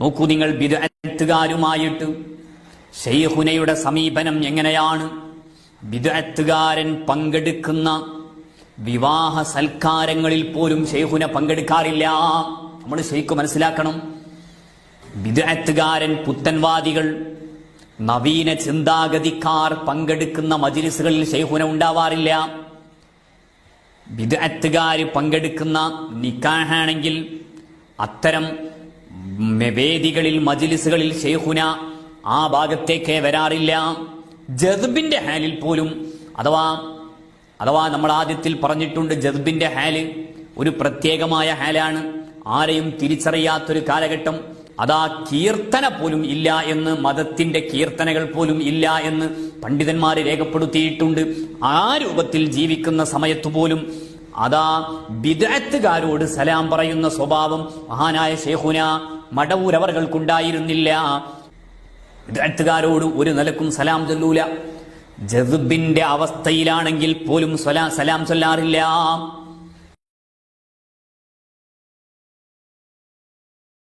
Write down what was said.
നോക്കൂ നിങ്ങൾ, ബിദ്അത്തുകാരുമായിട്ട് ശൈഖുനയുടെ സമീപനം എങ്ങനെയാണ്? ബിദ്അത്തുകാരൻ പങ്കെടുക്കുന്ന വിവാഹ സൽക്കാരങ്ങളിൽ പോലും ശൈഖുന പങ്കെടുക്കാറില്ല. നമ്മൾ ശൈഖ് മനസ്സിലാക്കണം. ബിദ്അത്തുകാരൻ, പുത്തൻവാദികൾ, നവീന ചിന്താഗതിക്കാർ പങ്കെടുക്കുന്ന മജ്ലിസുകളിൽ ശൈഖുന ഉണ്ടാവാറില്ല. ബിദ്അത്തുകാര് പങ്കെടുക്കുന്ന നിക്കാഹാണെങ്കിൽ അത്തരം വേദികളിൽ, മജ്ലിസുകളിൽ ശൈഖുന ആ ഭാഗത്തേക്ക് വരാറില്ല. ജദ്ബിന്റെ ഹാലിൽ പോലും, അഥവാ നമ്മൾ ആദ്യത്തിൽ പറഞ്ഞിട്ടുണ്ട്, ജദ്ബിന്റെ ഹാല് ഒരു പ്രത്യേകമായ ഹാലാണ്. ആരെയും തിരിച്ചറിയാത്തൊരു കാലഘട്ടം. അതാ കീർത്തന പോലും ഇല്ല എന്ന്, മതത്തിന്റെ കീർത്തനകൾ പോലും ഇല്ല എന്ന് പണ്ഡിതന്മാർ രേഖപ്പെടുത്തിയിട്ടുണ്ട്. ആ രൂപത്തിൽ ജീവിക്കുന്ന സമയത്തു പോലും അതാ ബിദ്അത്തുകാരോട് സലാം പറയുന്ന സ്വഭാവം മഹാനായ ശൈഖുന മടവൂർ അവർകൾക്കുണ്ടായിരുന്നില്ല. ബിദ്അത്തുകാരോട് ഒരു നിലക്കും സലാം ചൊല്ലൂല. ജദ്ബിന്റെ അവസ്ഥയിലാണെങ്കിൽ പോലും സലാം ചൊല്ലാറില്ല.